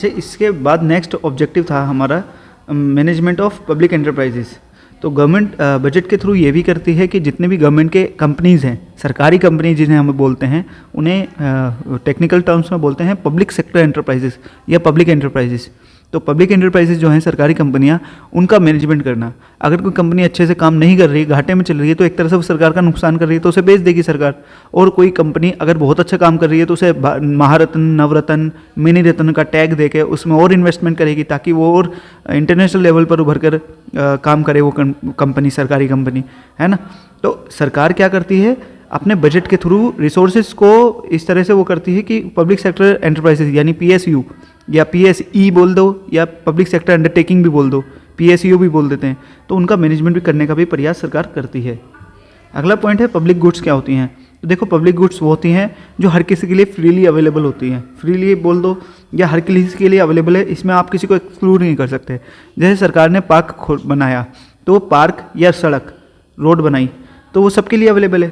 अच्छा, इसके बाद नेक्स्ट ऑब्जेक्टिव था हमारा मैनेजमेंट ऑफ पब्लिक एंटरप्राइजेस। तो गवर्नमेंट बजट के थ्रू ये भी करती है कि जितने भी गवर्नमेंट के कंपनीज़ हैं, सरकारी कंपनी जिन्हें हम बोलते हैं, उन्हें टेक्निकल टर्म्स में बोलते हैं पब्लिक सेक्टर एंटरप्राइजेस या पब्लिक एंटरप्राइजेस। तो पब्लिक एंटरप्राइजेस जो हैं, सरकारी कंपनियां, उनका मैनेजमेंट करना। अगर कोई कंपनी अच्छे से काम नहीं कर रही, घाटे में चल रही है, तो एक तरह से वो सरकार का नुकसान कर रही है, तो उसे बेच देगी सरकार। और कोई कंपनी अगर बहुत अच्छा काम कर रही है तो उसे महारत्न, नवरत्न, मिनी रत्न का टैग देके उसमें और इन्वेस्टमेंट करेगी ताकि वो और इंटरनेशनल लेवल पर उभर कर काम करे वो कंपनी, सरकारी कंपनी, है ना। तो सरकार क्या करती है, अपने बजट के थ्रू रिसोर्सेज को इस तरह से वो करती है कि पब्लिक सेक्टर एंटरप्राइजेस यानी PSU या PSE बोल दो या पब्लिक सेक्टर अंडरटेकिंग भी बोल दो, PSU भी बोल देते हैं, तो उनका मैनेजमेंट भी करने का भी प्रयास सरकार करती है। अगला पॉइंट है पब्लिक गुड्स क्या होती हैं। तो देखो, पब्लिक गुड्स वो होती हैं जो हर किसी के लिए फ्रीली अवेलेबल होती हैं। फ्रीली बोल दो या हर किसी के लिए अवेलेबल है, इसमें आप किसी को एक्सक्लूड नहीं कर सकते। जैसे सरकार ने पार्क बनाया, तो वो पार्क या सड़क, रोड बनाई, तो वो सबके लिए अवेलेबल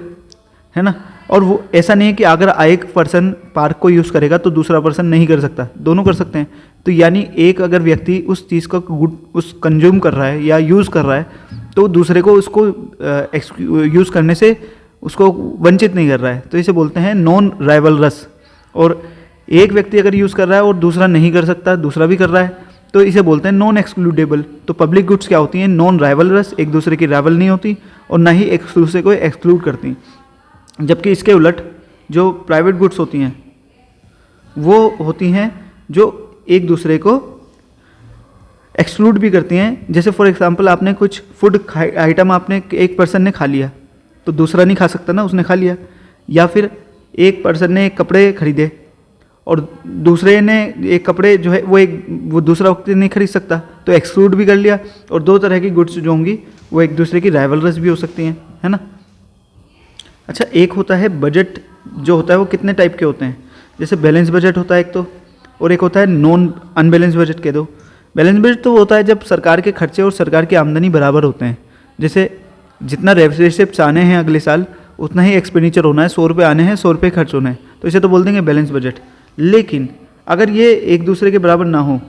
है ना। और वो ऐसा नहीं है कि अगर एक पर्सन पार्क को यूज़ करेगा तो दूसरा पर्सन नहीं कर सकता, दोनों कर सकते हैं। तो यानी एक अगर व्यक्ति उस चीज़ का उस कंज्यूम कर रहा है या यूज़ कर रहा है, तो दूसरे को उसको यूज़ करने से उसको वंचित नहीं कर रहा है, तो इसे बोलते हैं नॉन राइवलरस। और एक व्यक्ति अगर यूज़ कर रहा है और दूसरा नहीं कर सकता, दूसरा भी कर रहा है, तो इसे बोलते हैं नॉन एक्सक्लूडेबल। तो पब्लिक गुड्स क्या होती हैं, नॉन राइवलरस, एक दूसरे की राइवल नहीं होती और ना ही एक दूसरे को एक्सक्लूड करती। जबकि इसके उलट जो प्राइवेट गुड्स होती हैं वो होती हैं जो एक दूसरे को एक्सक्लूड भी करती हैं। जैसे फॉर एग्जांपल, आपने कुछ फूड आइटम आपने एक पर्सन ने खा लिया तो दूसरा नहीं खा सकता ना, उसने खा लिया। या फिर एक पर्सन ने कपड़े खरीदे और दूसरे ने एक कपड़े जो है वो दूसरा व्यक्ति नहीं खरीद सकता, तो एक्सक्लूड भी कर लिया। और दो तरह की गुड्स जो होंगी वो एक दूसरे की राइवलरस भी हो सकती हैं, है ना। अच्छा, एक होता है बजट, जो होता है वो कितने टाइप के होते हैं। जैसे बैलेंस बजट होता है एक तो, और एक होता है नॉन अनबैलेंस बजट कह दो। बैलेंस बजट तो होता है जब सरकार के खर्चे और सरकार की आमदनी बराबर होते हैं। जैसे जितना रेसिप्ट्स आने हैं अगले साल, उतना ही एक्सपेंडिचर होना है। 100 रुपये आने हैं, 100 रुपये खर्च होना है, तो इसे तो बोल देंगे बैलेंस बजट। लेकिन अगर ये एक दूसरे के बराबर ना हो,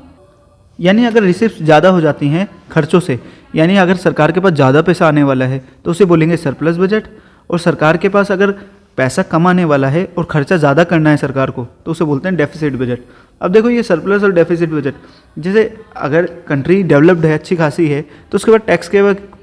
यानी अगर रिसिप्ट्स ज़्यादा हो जाती हैं खर्चों से, यानी अगर सरकार के पास ज़्यादा पैसा आने वाला है तो उसे बोलेंगे सरप्लस बजट। और सरकार के पास अगर पैसा कम आने वाला है और खर्चा ज़्यादा करना है सरकार को, तो उसे बोलते हैं डेफिसिट बजट। अब देखो, ये सरप्लस और डेफिसिट बजट, जैसे अगर कंट्री डेवलप्ड है, अच्छी खासी है, तो उसके बाद टैक्स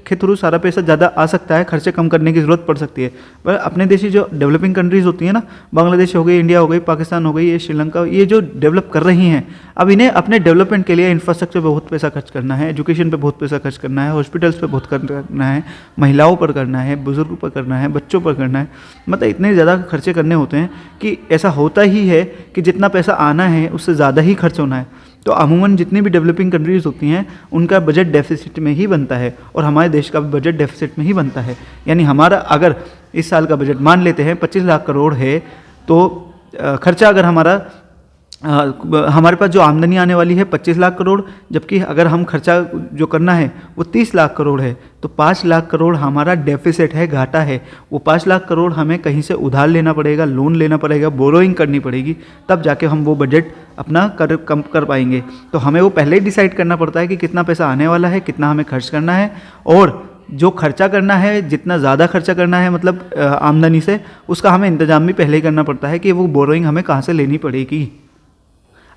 के थ्रू सारा पैसा ज़्यादा आ सकता है, खर्चे कम करने की ज़रूरत पड़ सकती है। पर अपने देशी जो डेवलपिंग कंट्रीज़ होती हैं ना, बांग्लादेश हो गई, इंडिया हो गई, पाकिस्तान हो गई, ये श्रीलंका, ये जो डेवलप कर रही हैं, अब इन्हें अपने डेवलपमेंट के लिए इंफ्रास्ट्रक्चर पर बहुत पैसा खर्च करना है, एजुकेशन पे बहुत पैसा खर्च करना है, हॉस्पिटल्स पे बहुत करना है, महिलाओं पर करना है, बुजुर्गों पर करना है, बच्चों पर करना है। मतलब इतने ज़्यादा खर्चे करने होते हैं कि ऐसा होता ही है कि जितना पैसा आना है उससे ज़्यादा ही खर्च होना है। तो अमूमन जितनी भी डेवलपिंग कंट्रीज़ होती हैं उनका बजट डेफिसिट में ही बनता है, और हमारे देश का भी बजट डेफिसिट में ही बनता है। यानी हमारा अगर इस साल का बजट मान लेते हैं 25 लाख करोड़ है, तो खर्चा अगर हमारे पास जो आमदनी आने वाली है 25 लाख करोड़, जबकि अगर हम खर्चा जो करना है वो 30 लाख करोड़ है, तो 5 लाख करोड़ हमारा डेफिसिट है, घाटा है। वो 5 लाख करोड़ हमें कहीं से उधार लेना पड़ेगा, लोन लेना पड़ेगा, बोरोइंग करनी पड़ेगी, तब जाके हम वो बजट अपना कम कर पाएंगे। तो हमें वो पहले ही डिसाइड करना पड़ता है कि कितना पैसा आने वाला है, कितना हमें खर्च करना है, और जो खर्चा करना है, जितना ज़्यादा खर्चा करना है मतलब आमदनी से, उसका हमें इंतजाम भी पहले ही करना पड़ता है कि वो बोरोइंग हमें कहाँ से लेनी पड़ेगी।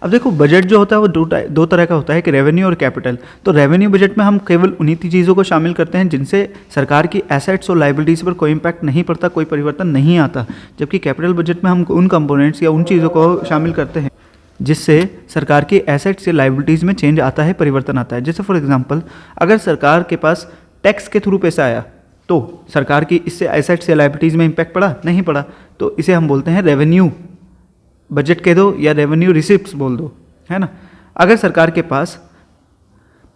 अब देखो, बजट जो होता है वो दो तरह का होता है कि रेवेन्यू और कैपिटल। तो रेवेन्यू बजट में हम केवल उन्हीं चीज़ों को शामिल करते हैं जिनसे सरकार की एसेट्स और लाइबिलिटीज़ पर कोई इम्पैक्ट नहीं पड़ता, कोई परिवर्तन नहीं आता। जबकि कैपिटल बजट में हम उन कंपोनेंट्स या उन चीज़ों को शामिल करते हैं जिससे सरकार की एसेट्स या लाइबिलिटीज़ में चेंज आता है, परिवर्तन आता है। जैसे फॉर एग्जाम्पल, अगर सरकार के पास टैक्स के थ्रू पैसा आया तो सरकार की इससे एसेट्स या लाइबिलिटीज़ में इम्पैक्ट पड़ा, नहीं पड़ा, तो इसे हम बोलते हैं रेवेन्यू बजट कह दो या रेवेन्यू रिसिप्ट्स बोल दो, है ना। अगर सरकार के पास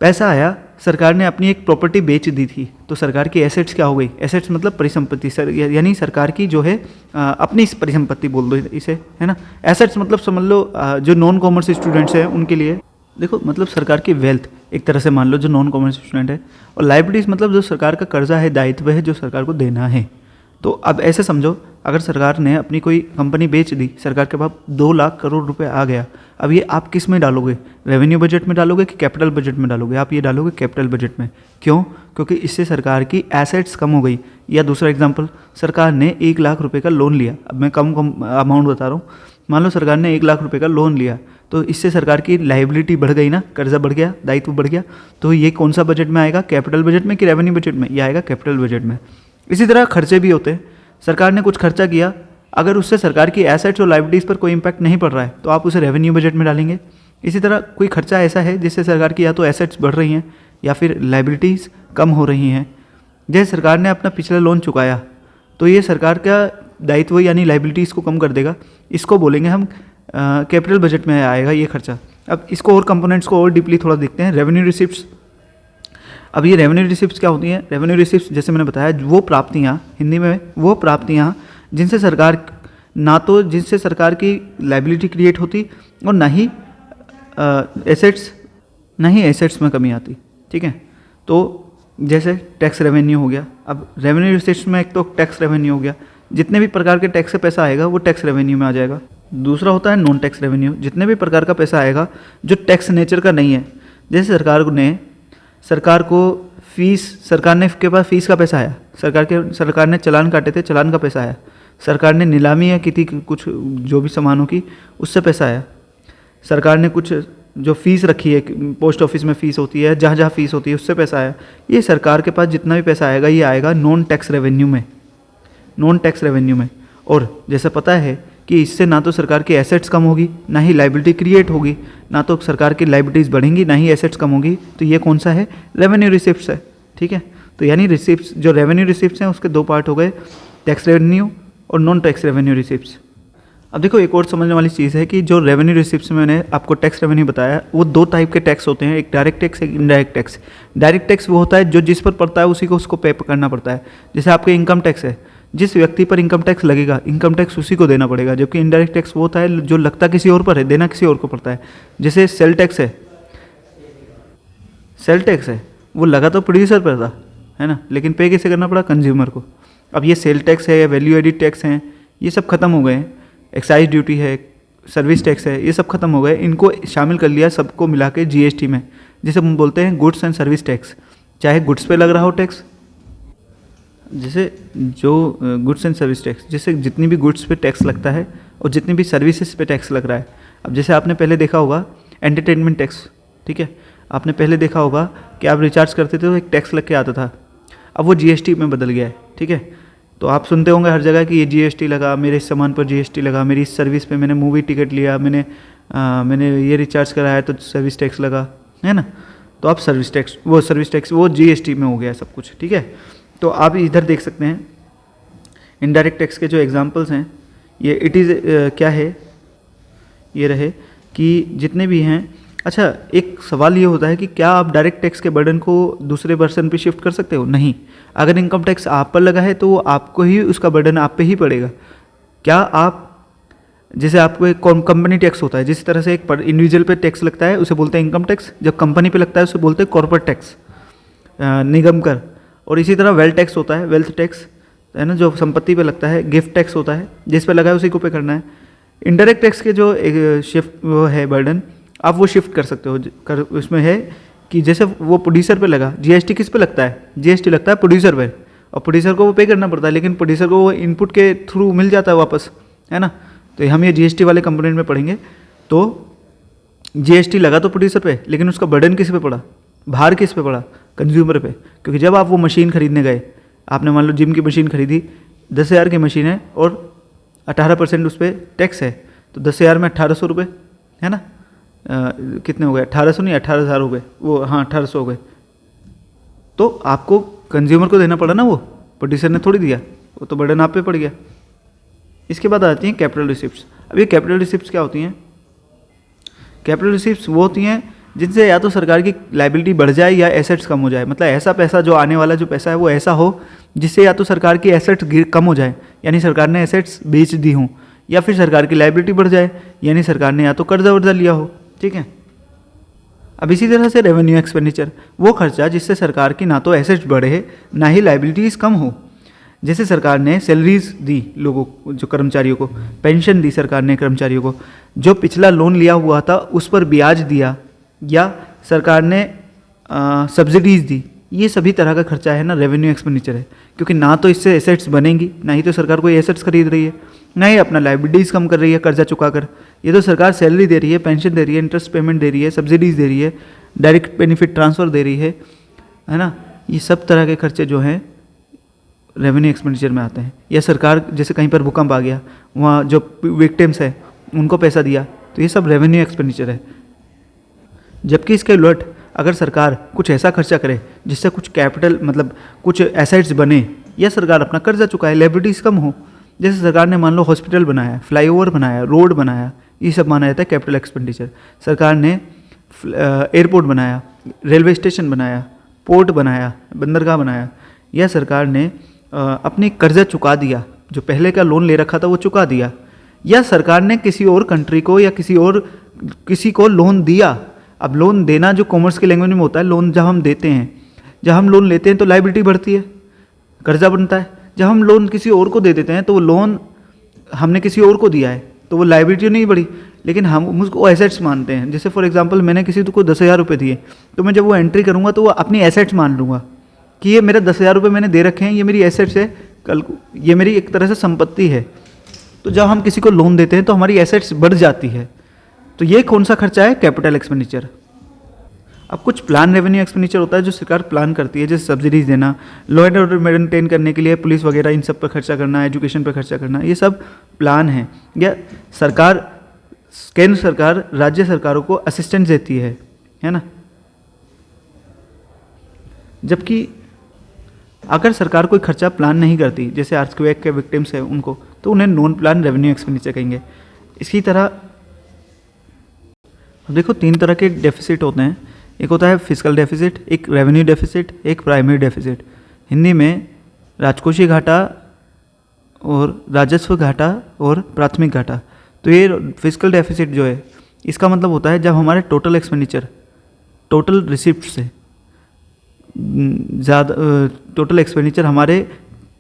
पैसा आया, सरकार ने अपनी एक प्रॉपर्टी बेच दी थी, तो सरकार की एसेट्स क्या हो गई। एसेट्स मतलब परिसंपत्ति, यानी सरकार की जो है अपनी परिसंपत्ति बोल दो इसे, है ना। एसेट्स मतलब समझ लो जो नॉन कॉमर्स स्टूडेंट्स हैं उनके लिए, देखो मतलब सरकार की वेल्थ एक तरह से मान लो जो नॉन कॉमर्स स्टूडेंट है। और लाइबिलिटीज़ मतलब जो सरकार का कर्जा है, दायित्व है जो सरकार को देना है। तो अब ऐसे समझो, अगर सरकार ने अपनी कोई कंपनी बेच दी, सरकार के पास 2 लाख करोड़ रुपए आ गया, अब ये आप किस में डालोगे, रेवेन्यू बजट में डालोगे कि कैपिटल बजट में डालोगे? आप ये डालोगे कैपिटल बजट में। क्यों? क्योंकि इससे सरकार की एसेट्स कम हो गई। या दूसरा एग्जांपल, सरकार ने 1 लाख रुपए का लोन लिया। अब मैं कम अमाउंट बता रहा हूँ। मान लो सरकार ने 1 लाख रुपए का लोन लिया, तो इससे सरकार की लाइबिलिटी बढ़ गई ना, कर्जा बढ़ गया, दायित्व बढ़ गया। तो ये कौन सा बजट में आएगा, कैपिटल बजट में कि रेवेन्यू बजट में? ये आएगा कैपिटल बजट में। इसी तरह खर्चे भी होते हैं। सरकार ने कुछ खर्चा किया, अगर उससे सरकार की एसेट्स और लाइबिलिटीज़ पर कोई इंपैक्ट नहीं पड़ रहा है तो आप उसे रेवेन्यू बजट में डालेंगे। इसी तरह कोई खर्चा ऐसा है जिससे सरकार की या तो एसेट्स बढ़ रही हैं या फिर लाइबिलिटीज़ कम हो रही हैं। जैसे सरकार ने अपना पिछला लोन चुकाया, तो ये सरकार का दायित्व यानी लाइबिलिटीज़ को कम कर देगा। इसको बोलेंगे हम कैपिटल बजट में आएगा ये खर्चा। अब इसको और कंपोनेंट्स को और डीपली थोड़ा देखते हैं। Revenue receipts. अब ये रेवेन्यू रिसिप्ट्स क्या होती हैं? रेवेन्यू रिसिप्ट्स जैसे मैंने बताया, वो प्राप्तियाँ, हिंदी में वो प्राप्तियाँ जिनसे सरकार की लाइबिलिटी क्रिएट होती और ना ही एसेट्स में कमी आती। ठीक है, तो जैसे टैक्स रेवेन्यू हो गया। अब रेवेन्यू रिसिप्ट्स में एक तो टैक्स रेवेन्यू हो गया, जितने भी प्रकार के टैक्स से पैसा आएगा वो टैक्स रेवेन्यू में आ जाएगा। दूसरा होता है नॉन टैक्स रेवेन्यू, जितने भी प्रकार का पैसा आएगा जो टैक्स नेचर का नहीं है। जैसे सरकार के पास फीस का पैसा आया, सरकार ने चालान काटे थे, चालान का पैसा आया। सरकार ने नीलामी की थी कुछ जो भी सामानों की, उससे पैसा आया। सरकार ने कुछ जो फीस रखी है, पोस्ट ऑफिस में फ़ीस होती है, जहाँ जहाँ फीस होती है, उससे पैसा आया। ये सरकार के पास जितना भी पैसा आएगा ये आएगा नॉन टैक्स रेवेन्यू में। और जैसा पता है कि इससे ना तो सरकार की एसेट्स कम होगी, ना ही लाइबिलिटी क्रिएट होगी, ना तो सरकार की लाइबिलिटीज़ बढ़ेंगी, ना ही एसेट्स कम होगी। तो ये कौन सा है? रेवेन्यू रिसिप्ट्स है। ठीक है, तो यानी रिसिप्ट्स, जो रेवेन्यू रिसिप्ट्स हैं उसके दो पार्ट हो गए, टैक्स रेवेन्यू और नॉन टैक्स रेवेन्यू रिसिप्ट्स। अब देखो एक और समझने वाली चीज़ है कि जो रेवेन्यू रिसिप्ट्स में मैंने आपको टैक्स रेवेन्यू बताया, वो दो टाइप के टैक्स होते हैं, एक डायरेक्ट टैक्स, एक इनडायरेक्ट टैक्स। डायरेक्ट टैक्स वो होता है जो जिस पर पड़ता है उसी को उसको पे करना पड़ता है। जैसे आपके इनकम टैक्स है, जिस व्यक्ति पर इनकम टैक्स लगेगा, इनकम टैक्स उसी को देना पड़ेगा। जबकि इनडायरेक्ट टैक्स वो होता है जो लगता किसी और पर है, देना किसी और को पड़ता है। जैसे सेल टैक्स है, वो लगा तो प्रोड्यूसर पर था, है ना, लेकिन पे कैसे करना पड़ा? कंज्यूमर को। अब ये सेल टैक्स है या वैल्यू एडिड टैक्स हैं, ये सब खत्म हो गए हैं। एक्साइज ड्यूटी है, सर्विस टैक्स है, ये सब खत्म हो गए। इनको शामिल कर लिया सबको मिला के जीएसटी में, जिसे हम बोलते हैं गुड्स एंड सर्विस टैक्स। चाहे गुड्स पे लग रहा हो टैक्स, जैसे जो गुड्स एंड सर्विस टैक्स, जैसे जितनी भी गुड्स पे टैक्स लगता है और जितनी भी सर्विसेज पे टैक्स लग रहा है। अब जैसे आपने पहले देखा होगा एंटरटेनमेंट टैक्स, ठीक है, आपने पहले देखा होगा कि आप रिचार्ज करते थे तो एक टैक्स लग के आता था, अब वो जीएसटी में बदल गया है। ठीक है, तो आप सुनते होंगे हर जगह कि ये जीएसटी लगा, मेरे इस सामान पर जीएसटी लगा, मेरी इस सर्विस पे मैंने मूवी टिकट लिया, मैंने ये रिचार्ज कराया तो सर्विस टैक्स लगा, है ना। तो आप सर्विस टैक्स वो जीएसटी में हो गया सब कुछ। ठीक है, तो आप इधर देख सकते हैं इनडायरेक्ट टैक्स के जो एग्जांपल्स हैं, ये इट इज़ क्या है, ये रहे कि जितने भी हैं। अच्छा, एक सवाल ये होता है कि क्या आप डायरेक्ट टैक्स के बर्डन को दूसरे पर्सन पे शिफ्ट कर सकते हो? नहीं। अगर इनकम टैक्स आप पर लगा है तो वो आपको ही, उसका बर्डन आप पे ही पड़ेगा। क्या आप, जैसे आपको एक कंपनी टैक्स होता है, जिस तरह से एक इंडिविजुअल पे टैक्स लगता है उसे बोलते हैं इनकम टैक्स, जब कंपनी पे लगता है उसे बोलते हैं कॉर्पोरेट टैक्स, निगम कर। और इसी तरह वेल्थ टैक्स होता है, वेल्थ टैक्स है ना, जो संपत्ति पे लगता है। गिफ्ट टैक्स होता है, जिस पे लगा है उसी को पे करना है। इनडायरेक्ट टैक्स के जो एक शिफ्ट वो है बर्डन, आप वो शिफ्ट कर सकते हो। उसमें है कि जैसे वो प्रोड्यूसर पे लगा, जीएसटी किस पे लगता है? जीएसटी लगता है प्रोड्यूसर पे, और प्रोड्यूसर को वो पे करना पड़ता है, लेकिन प्रोड्यूसर को वो इनपुट के थ्रू मिल जाता है वापस, है ना। तो हम ये जीएसटी वाले कंपोनेंट में पढ़ेंगे। तो जीएसटी लगा तो प्रोड्यूसर पे, लेकिन उसका बर्डन किस पे पड़ा, भार किस पे पड़ा? कंज्यूमर पे। क्योंकि जब आप वो मशीन खरीदने गए, आपने मान लो जिम की मशीन खरीदी, 10,000 की मशीन है और 18% उस पर टैक्स है, तो 10,000 में 1,800 रुपये, है ना। कितने हो गए? 1,800 नहीं, 18,000 हो गए वो, हाँ 1,800 हो गए। तो आपको कंज्यूमर को देना पड़ा ना, वो प्रोड्यूसर ने थोड़ी दिया, वो तो बर्डन आप पे पड़ गया। इसके बाद आती हैं कैपिटल रिसिप्ट्स। अब ये कैपिटल रिसिप्ट्स क्या होती हैं? कैपिटल रिसिप्ट्स वो होती हैं जिनसे या तो सरकार की लाइबिलिटी बढ़ जाए या एसेट्स कम हो जाए। मतलब ऐसा पैसा, जो आने वाला जो पैसा है वो ऐसा हो जिससे या तो सरकार की एसेट्स कम हो जाए, यानी सरकार ने एसेट्स बेच दी हों, या फिर सरकार की लाइबिलिटी बढ़ जाए, यानी सरकार ने या तो कर्जा वर्जा लिया हो। ठीक है, अब इसी तरह से रेवेन्यू एक्सपेंडिचर, वो खर्चा जिससे सरकार की ना तो एसेट्स बढ़े ना ही लाइबिलिटीज़ कम हो। जैसे सरकार ने सैलरीज दी लोगों को, जो कर्मचारियों को, पेंशन दी सरकार ने कर्मचारियों को, जो पिछला लोन लिया हुआ था उस पर ब्याज दिया, या सरकार ने सब्सिडीज दी, ये सभी तरह का खर्चा है ना रेवेन्यू एक्सपेंडिचर है। क्योंकि ना तो इससे एसेट्स बनेंगी, ना ही तो सरकार कोई एसेट्स खरीद रही है, ना ही अपना लाइबिलिटीज़ कम कर रही है कर्जा चुकाकर। ये तो सरकार सैलरी दे रही है, पेंशन दे रही है, इंटरेस्ट पेमेंट दे रही है, सब्सिडीज दे रही है, डायरेक्ट बेनिफिट ट्रांसफ़र दे रही है ना। ये सब तरह के खर्चे जो हैं रेवेन्यू एक्सपेंडिचर में आते हैं। या सरकार जैसे कहीं पर भूकंप आ गया, वहाँ जो विक्टिम्स है उनको पैसा दिया, तो ये सब रेवेन्यू एक्सपेंडिचर है। जबकि इसके उलट अगर सरकार कुछ ऐसा खर्चा करे जिससे कुछ कैपिटल मतलब कुछ एसेट्स बने, या सरकार अपना कर्जा चुकाए, लायबिलिटीज़ कम हो, जैसे सरकार ने मान लो हॉस्पिटल बनाया, फ्लाईओवर बनाया, रोड बनाया, ये सब माना जाता है कैपिटल एक्सपेंडिचर। सरकार ने एयरपोर्ट बनाया, रेलवे स्टेशन बनाया, पोर्ट बनाया, बंदरगाह बनाया, या सरकार ने अपनी कर्जा चुका दिया, जो पहले का लोन ले रखा था वो चुका दिया, या सरकार ने किसी और कंट्री को या किसी को लोन दिया। अब लोन देना जो कॉमर्स के लैंग्वेज में होता है, लोन जब हम देते हैं, जब हम लोन लेते हैं तो लायबिलिटी बढ़ती है, कर्जा बनता है। जब हम लोन किसी और को दे देते हैं तो वो लोन हमने किसी और को दिया है तो वो लायबिलिटी नहीं बढ़ी, लेकिन हम उसको एसेट्स मानते हैं। जैसे फॉर एग्जांपल मैंने किसी को 10,000 रुपये दिए, तो मैं जब वो एंट्री करूँगा तो वो अपनी एसेट्स मान लूँगा कि ये मेरा 10,000 रुपये मैंने दे रखे हैं, ये मेरी एसेट्स है, कल ये मेरी एक तरह से संपत्ति है। तो जब हम किसी को लोन देते हैं तो हमारी एसेट्स बढ़ जाती है। तो ये कौन सा खर्चा है? Capital expenditure. अब कुछ प्लान रेवेन्यू एक्सपेंडिचर होता है जो सरकार प्लान करती है, जैसे सब्सिडीज देना, लॉ एंड ऑर्डर मेंटेन करने के लिए पुलिस वगैरह इन सब पर खर्चा करना, एजुकेशन पर खर्चा करना, ये सब प्लान है। या सरकार, केंद्र सरकार राज्य सरकारों को असिस्टेंस देती है ना। जबकि अगर सरकार कोई खर्चा प्लान नहीं करती, जैसे अर्थक्वेक के विक्टिम्स हैं उनको, तो उन्हें नॉन प्लान रेवेन्यू एक्सपेंडिचर कहेंगे। इसी तरह देखो 3 तरह के डेफिसिट होते हैं, एक होता है फिस्कल डेफिसिट, एक रेवेन्यू डेफिसिट, एक प्राइमरी डेफिसिट। हिंदी में राजकोषीय घाटा और राजस्व घाटा और प्राथमिक घाटा। तो ये फिस्कल डेफिसिट जो है, इसका मतलब होता है जब हमारे टोटल एक्सपेंडिचर टोटल रिसिप्ट से ज़्यादा, टोटल एक्सपेंडिचर हमारे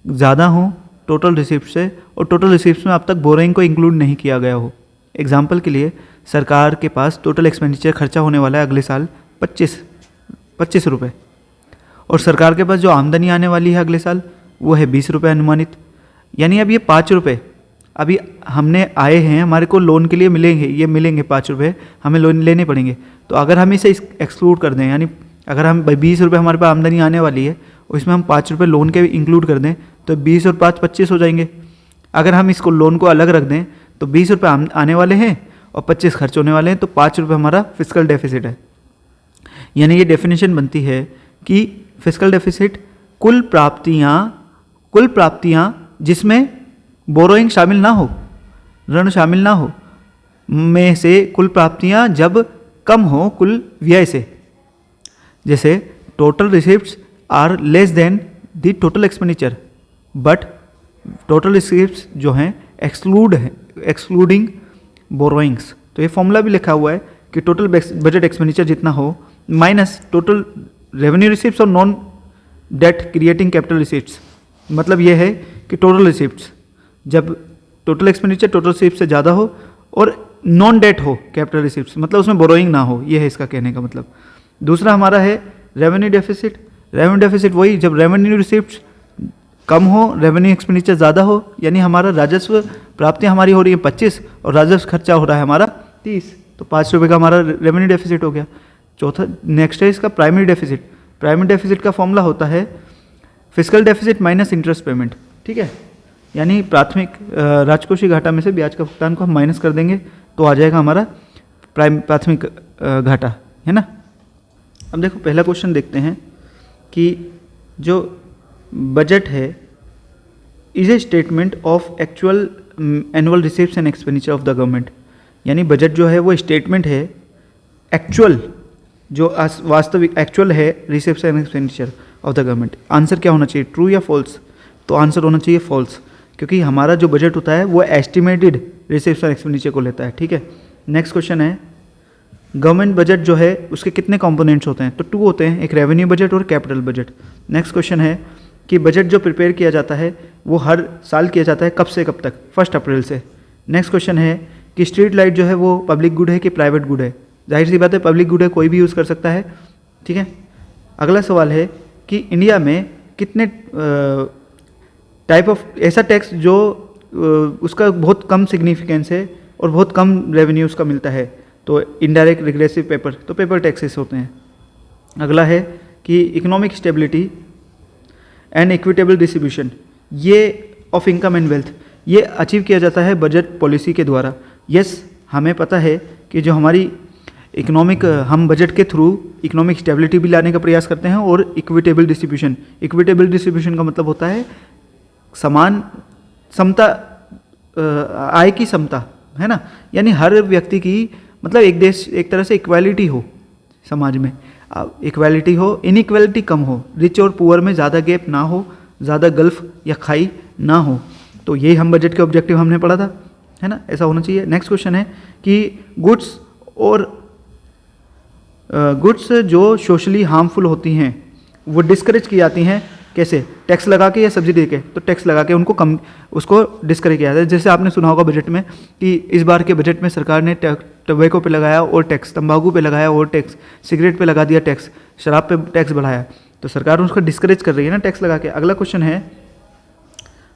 ज़्यादा हो टोटल रिसिप्ट से, और टोटल रिसिप्ट में अब तक बोरोइंग को इंक्लूड नहीं किया गया हो। एग्जाम्पल के लिए सरकार के पास टोटल एक्सपेंडिचर खर्चा होने वाला है अगले साल 25 रुपये, और सरकार के पास जो आमदनी आने वाली है अगले साल वो है 20 रुपये अनुमानित। यानी अब ये 5 रुपये अभी हमने आए हैं, हमारे को लोन के लिए मिलेंगे, ये मिलेंगे 5 रुपये हमें लोन लेने पड़ेंगे। तो अगर हम इसे एक्सक्लूड कर दें, यानी अगर हम 20 रुपये हमारे पास आमदनी आने वाली है और इसमें हम 5 रुपये लोन के इंक्लूड कर दें तो 20 और 5 25 हो जाएंगे। अगर हम इसको लोन को अलग रख दें तो 20 रुपये आने वाले हैं और 25 खर्च होने वाले हैं, तो 5 रुपये हमारा फिस्कल डेफिसिट है। यानी ये डेफिनेशन बनती है कि फिस्कल डेफिसिट कुल प्राप्तियाँ जिसमें बोरोइंग शामिल ना हो, ऋण शामिल ना हो, में से कुल प्राप्तियाँ जब कम हो कुल व्यय से। जैसे total receipts are less than the total expenditure, but total receipts जो हैं एक्सक्लूडिंग बोरोइंग्स। तो ये फॉर्मूला भी लिखा हुआ है कि टोटल बजट एक्सपेंडिचर जितना हो माइनस टोटल रेवेन्यू रिसिप्ट्स और non debt creating capital receipts. मतलब ये है कि टोटल रिसिप्ट्स जब टोटल एक्सपेंडिचर टोटल रिसिप्ट से ज़्यादा हो और नॉन डेट हो कैपिटल रिसिप्ट्स, मतलब उसमें बोरोइंग ना हो, ये है इसका कहने का मतलब। दूसरा हमारा है रेवेन्यू डेफिसिट। रेवेन्यू डेफिसिट वही जब रेवेन्यू रिसिप्ट्स कम हो, रेवेन्यू एक्सपेंडिचर ज़्यादा हो, यानी हमारा राजस्व प्राप्तियाँ हमारी हो रही है 25 और राजस्व खर्चा हो रहा है हमारा 30, तो 5 रुपये का हमारा रेवेन्यू डेफिसिट हो गया। चौथा नेक्स्ट है इसका प्राइमरी डेफिसिट। प्राइमरी डेफिसिट का फॉर्मूला होता है fiscal deficit minus interest payment, ठीक है। यानी प्राथमिक राजकोषीय घाटा में से ब्याज का भुगतान को हम माइनस कर देंगे तो आ जाएगा हमारा प्राथमिक घाटा, है ना। अब देखो पहला क्वेश्चन देखते हैं कि जो बजट है is a statement of actual annual receipts and expenditure of the government. यानी बजट जो है वो स्टेटमेंट है एक्चुअल, जो वास्तविक एक्चुअल है receipts and expenditure of the government. Answer क्या होना चाहिए, ट्रू या फॉल्स? तो आंसर होना चाहिए फॉल्स, क्योंकि हमारा जो बजट होता है वो एस्टिमेटेड रिसीप्ट्स और एक्सपेंडिचर को लेता है, ठीक है। नेक्स्ट क्वेश्चन है गवर्नमेंट बजट जो है उसके कितने कंपोनेंट्स होते हैं? तो 2 होते हैं, एक रेवेन्यू बजट और कैपिटल बजट। नेक्स्ट क्वेश्चन है कि बजट जो प्रिपेयर किया जाता है वो हर साल किया जाता है, कब से कब तक? 1 अप्रैल से। नेक्स्ट क्वेश्चन है कि स्ट्रीट लाइट जो है वो पब्लिक गुड है कि प्राइवेट गुड है? जाहिर सी बात है पब्लिक गुड है, कोई भी यूज़ कर सकता है, ठीक है। अगला सवाल है कि इंडिया में कितने टाइप ऑफ ऐसा टैक्स जो उसका बहुत कम सिग्निफिकेंस है और बहुत कम रेवेन्यू उसका मिलता है, तो इनडायरेक्ट, रिग्रेसिव, पेपर, तो पेपर टैक्सेस होते हैं। अगला है कि economic stability and equitable distribution ये ऑफ इनकम एंड वेल्थ, ये अचीव किया जाता है बजट पॉलिसी के द्वारा। यस, हमें पता है कि जो हमारी इकोनॉमिक, हम बजट के थ्रू इकोनॉमिक स्टेबिलिटी भी लाने का प्रयास करते हैं और इक्विटेबल डिस्ट्रीब्यूशन का मतलब होता है समान समता, आय की समता, है ना, यानी हर व्यक्ति की मतलब एक तरह से इक्वालिटी हो समाज में, इक्वालिटी हो, इनइक्वालिटी कम हो, रिच और पुअर में ज़्यादा गैप ना हो, ज़्यादा गल्फ या खाई ना हो। तो यही हम बजट के ऑब्जेक्टिव हमने पढ़ा था, है ना, ऐसा होना चाहिए। नेक्स्ट क्वेश्चन है कि गुड्स जो सोशली हार्मफुल होती हैं वो डिस्करेज की जाती हैं, कैसे? टैक्स लगा के या सब्सिडी दे के? तो टैक्स लगा के उसको डिस्करेज किया जाता है। जैसे आपने सुना होगा बजट में कि इस बार के बजट में सरकार ने टबैको पे लगाया और टैक्स, तंबाकू पे लगाया और टैक्स, सिगरेट पे लगा दिया टैक्स, शराब पे टैक्स बढ़ाया, तो सरकार उसको डिस्करेज कर रही है ना टैक्स लगा के। अगला क्वेश्चन है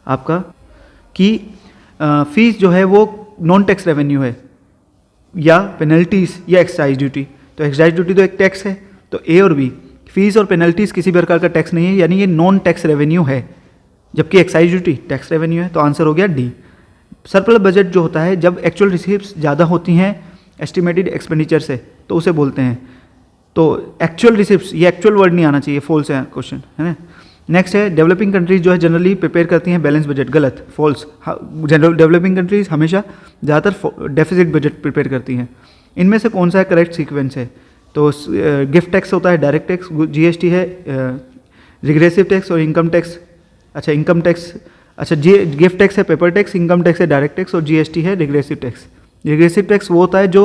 आपका कि फीस जो है वो नॉन टैक्स रेवेन्यू है या पेनल्टीज या एक्साइज ड्यूटी? तो एक्साइज ड्यूटी तो एक टैक्स है, तो ए और बी, फीस और पेनल्टीज किसी भी प्रकार का टैक्स नहीं है, यानी ये नॉन टैक्स रेवेन्यू है, जबकि एक्साइज ड्यूटी टैक्स रेवेन्यू है। तो आंसर हो गया डी। सरप्लस बजट जो होता है जब एक्चुअल रिसीप्स ज़्यादा होती हैं एस्टिमेटेड एक्सपेंडिचर से, तो उसे बोलते हैं। तो एक्चुअल रिसीप्स, ये एक्चुअल वर्ड नहीं आना चाहिए, फॉल्स है क्वेश्चन, है ना। नेक्स्ट है डेवलपिंग कंट्रीज जो है जनरली प्रिपेयर करती हैं बैलेंस बजट, गलत, फॉल्स। डेवलपिंग कंट्रीज हमेशा ज़्यादातर डेफिसिट बजट प्रिपेयर करती हैं। इनमें से कौन सा है करेक्ट सीक्वेंस है? तो गिफ्ट टैक्स होता है, डायरेक्ट टैक्स, जीएसटी है, रिग्रेसिव टैक्स और इनकम टैक्स। अच्छा, इनकम टैक्स, अच्छा गिफ्ट टैक्स है पेपर टैक्स, इनकम टैक्स है डायरेक्ट टैक्स और जीएसटी है रिग्रेसिव टैक्स। रिग्रेसिव टैक्स वो होता है जो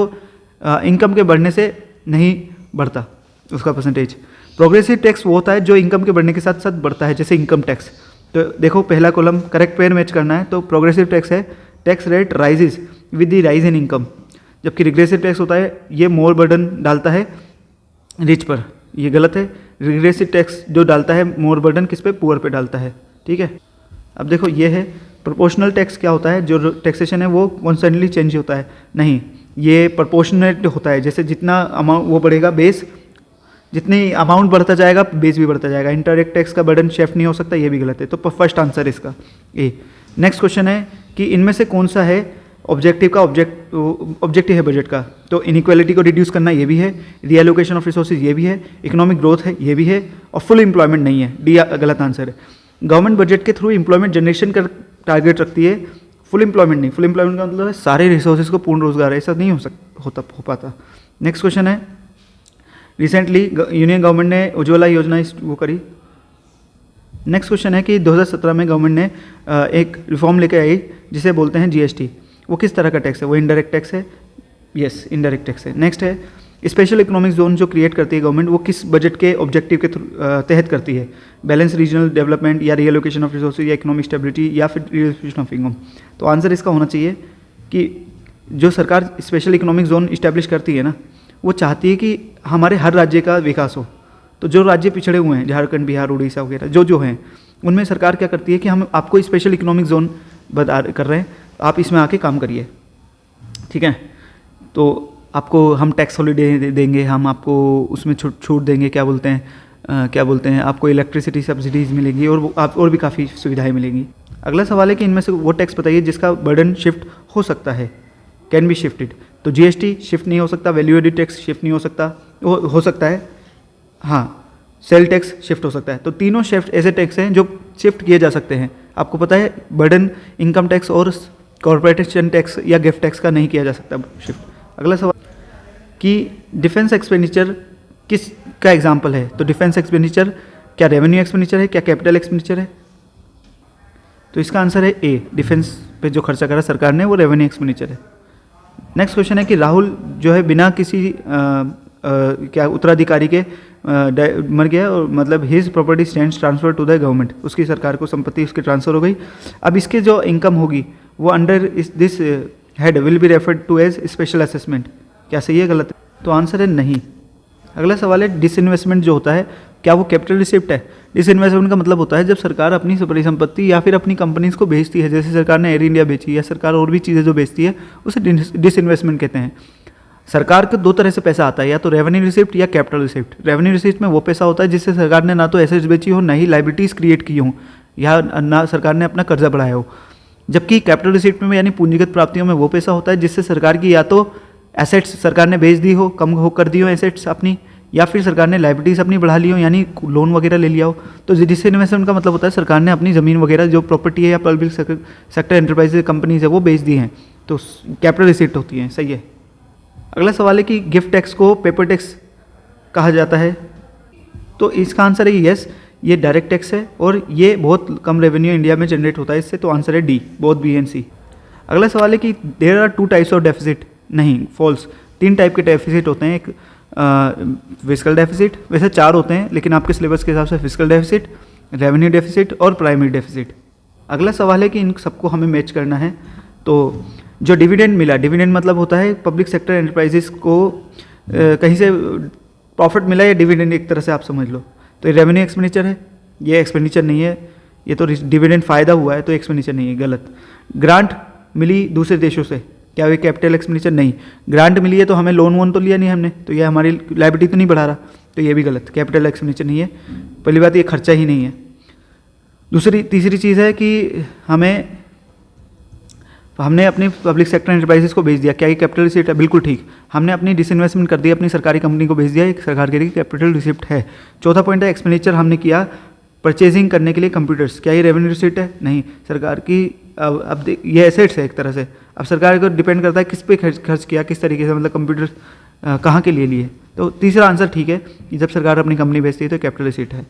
इनकम के बढ़ने से नहीं बढ़ता उसका परसेंटेज। प्रोग्रेसिव टैक्स वो होता है जो इनकम के बढ़ने के साथ साथ बढ़ता है, जैसे इनकम टैक्स। तो देखो पहला कॉलम करेक्ट पेयर मैच करना है, तो प्रोग्रेसिव टैक्स है tax rate rises with the rise in income, जबकि रिग्रेसिव टैक्स होता है ये मोर बर्डन डालता है रिच पर, ये गलत है। रिग्रेसिव टैक्स जो डालता है मोर बर्डन किस पे? पुअर पे डालता है, ठीक है। अब देखो ये है प्रोपोर्शनल टैक्स, क्या होता है? जो टैक्सेशन है वो कॉन्स्टेंटली चेंज होता है, नहीं, ये प्रोपोर्शनेट होता है, जैसे जितना अमाउंट वो बढ़ेगा बेस, जितनी अमाउंट बढ़ता जाएगा बेस भी बढ़ता जाएगा। इनडायरेक्ट टैक्स का बर्डन शिफ्ट नहीं हो सकता, ये भी गलत है, तो फर्स्ट आंसर इसका ए। नेक्स्ट क्वेश्चन है कि इनमें से कौन सा है ऑब्जेक्टिव है बजट का? तो इनइक्वालिटी को रिड्यूस करना ये भी है, रीएलोकेशन ऑफ रिसोर्सेज ये भी है, इकोनॉमिक ग्रोथ है ये भी है, और फुल एम्प्लॉयमेंट नहीं है, डी गलत आंसर है। गवर्नमेंट बजट के थ्रू एम्प्लॉयमेंट जनरेशन का टारगेट रखती है, फुल एम्प्लॉयमेंट नहीं। फुल एम्प्लॉयमेंट का मतलब है सारे रिसोर्सेज को पूर्ण रोजगार, ऐसा नहीं हो पाता। नेक्स्ट क्वेश्चन है, रिसेंटली यूनियन गवर्नमेंट ने उज्ज्वला योजना वो करी। नेक्स्ट क्वेश्चन है कि 2017 में गवर्नमेंट ने एक रिफॉर्म लेके आई जिसे बोलते हैं जीएसटी। वो किस तरह का टैक्स है? वो इनडायरेक्ट टैक्स है, यस इनडायरेक्ट टैक्स है। नेक्स्ट है स्पेशल इकोनॉमिक जोन जो क्रिएट करती है गवर्नमेंट, वो किस बजट के ऑब्जेक्टिव के तहत करती है? बैलेंस रीजनल डेवलपमेंट या रीएलोकेशन ऑफ रिसोर्सेज या इकोनॉमिक स्टेबिलिटी या फिर रीडिस्ट्रीब्यूशन ऑफ इनकम? तो आंसर इसका होना चाहिए कि जो सरकार स्पेशल इकोनॉमिक जोन इस्टेब्लिश करती है ना, वो चाहती है कि हमारे हर राज्य का विकास हो। तो जो राज्य पिछड़े हुए हैं, झारखंड, बिहार, उड़ीसा वगैरह जो हैं, उनमें सरकार क्या करती है कि हम आपको स्पेशल इकोनॉमिक जोन बता कर रहे हैं, आप इसमें आके काम करिए, ठीक है। तो आपको हम टैक्स हॉलीडे देंगे, हम आपको उसमें छूट देंगे, क्या बोलते हैं आपको इलेक्ट्रिसिटी सब्सिडीज़ मिलेंगी और भी काफ़ी सुविधाएं मिलेंगी। अगला सवाल है कि इनमें से वो टैक्स बताइए जिसका बर्डन शिफ्ट हो सकता है, कैन बी शिफ्टेड। तो जीएसटी शिफ्ट नहीं हो सकता, वैल्यू एडिड टैक्स शिफ्ट नहीं हो सकता, हो सकता है हाँ, सेल टैक्स शिफ्ट हो सकता है। तो तीनों शिफ्ट ऐसे टैक्स हैं जो शिफ्ट किए जा सकते हैं। आपको पता है बर्डन इनकम टैक्स और कॉर्पोरेशन टैक्स या गिफ्ट टैक्स का नहीं किया जा सकता शिफ्ट। अगला सवाल कि डिफेंस एक्सपेंडिचर किस का एग्जाम्पल है? तो डिफेंस एक्सपेंडिचर क्या रेवेन्यू एक्सपेंडिचर है, क्या कैपिटल एक्सपेंडिचर है? तो इसका आंसर है ए, डिफेंस पे जो खर्चा करा सरकार ने वो रेवेन्यू एक्सपेंडिचर है। नेक्स्ट क्वेश्चन है कि राहुल जो है बिना किसी क्या उत्तराधिकारी के मर गया और मतलब his property stands transfer to the government, उसकी सरकार को संपत्ति उसकी ट्रांसफर हो गई। अब इसके जो इनकम होगी वो under this head will be referred to as special assessment. क्या सही है गलत है? तो आंसर है नहीं। अगला सवाल है डिसइन्वेस्टमेंट जो होता है क्या वो कैपिटल रिसिप्ट है? डिसइन्वेस्टमेंट का मतलब होता है जब सरकार अपनी परिसंपत्ति या फिर अपनी कंपनीज को बेचती है, जैसे सरकार ने एयर इंडिया बेची या सरकार और भी चीज़ें जो बेचती है उसे डिसइन्वेस्टमेंट कहते हैं। सरकार को दो तरह से पैसा आता है, या तो रेवेन्यू रिसिप्ट या कैपिटल रिसिप्ट। रेवेन्यू रिसिप्ट में वो पैसा होता है जिससे सरकार ने ना तो एसेट्स बेची हो, ना ही लाइबिलिटीज़ क्रिएट की हो, या ना सरकार ने अपना कर्जा बढ़ाया हो। जबकि कैपिटल रिसिप्ट में यानी पूंजीगत प्राप्तियों में वो पैसा होता है जिससे सरकार की या तो एसेट्स सरकार ने बेच दी हो, कम हो कर दी हो एसेट्स अपनी, या फिर सरकार ने लाइबिलिटीज़ अपनी बढ़ा ली हो यानी लोन वगैरह ले लिया हो। तो डिसइन्वेस्टमेंट का मतलब होता है सरकार ने अपनी ज़मीन वगैरह जो प्रॉपर्टी है या पब्लिक सेक्टर एंटरप्राइजेज कंपनीज है वो बेच दी हैं, तो कैपिटल रिसिप्ट होती हैं। सही है। अगला सवाल है कि गिफ्ट टैक्स को पेपर टैक्स कहा जाता है, तो इसका आंसर है यस, ये डायरेक्ट टैक्स है और ये बहुत कम रेवेन्यू इंडिया में जनरेट होता है इससे, तो आंसर है D, both B and C. अगला सवाल है कि there are 2 types of deficit. नहीं, फॉल्स। 3 टाइप के डेफिसिट होते हैं। एक फिस्कल डेफिसिट, वैसे 4 होते हैं लेकिन आपके सिलेबस के हिसाब से फिस्कल डेफिसिट, रेवेन्यू डेफिसिट और प्राइमरी डेफिसिट। अगला सवाल है कि इन सबको हमें मैच करना है। तो जो डिविडेंड मिला, डिविडेंड मतलब होता है पब्लिक सेक्टर एंटरप्राइजेस को कहीं से प्रॉफिट मिला या डिविडेंड एक तरह से आप समझ लो, तो ये रेवेन्यू एक्सपेंडिचर है, ये एक्सपेंडिचर नहीं है, ये तो डिविडेंड फ़ायदा हुआ है तो एक्सपेंडिचर नहीं है, गलत। ग्रांट मिली दूसरे देशों से, क्या वे कैपिटल एक्सपेंडिचर? नहीं। ग्रांट मिली है तो हमें लोन वोन तो लिया नहीं हमने, तो ये हमारी लायबिलिटी तो नहीं बढ़ा रहा, तो ये भी गलत, कैपिटल एक्सपेंडिचर नहीं है। पहली बात ये खर्चा ही नहीं है। तीसरी चीज़ है कि हमने अपनी पब्लिक सेक्टर एंटरप्राइजेस को बेच दिया, क्या ये कैपिटल रिसिप्ट है? बिल्कुल ठीक। हमने अपनी डिसइन्वेस्टमेंट कर दी, अपनी सरकारी कंपनी को बेच दिया, एक सरकार के लिए कैपिटल रिसिप्ट है। चौथा पॉइंट है एक्सपेंडिचर हमने किया परचेजिंग करने के लिए कंप्यूटर्स, क्या ये रेवेन्यू रिसिप्ट है? नहीं। सरकार की अब ये एसेट्स है एक तरह से, अब सरकार को डिपेंड करता है किस पे खर्च किया, किस तरीके से, मतलब कंप्यूटर कहाँ के लिए लिए। तो तीसरा आंसर ठीक है कि जब सरकार अपनी कंपनी बेचती है तो कैपिटल रिसिप्ट है।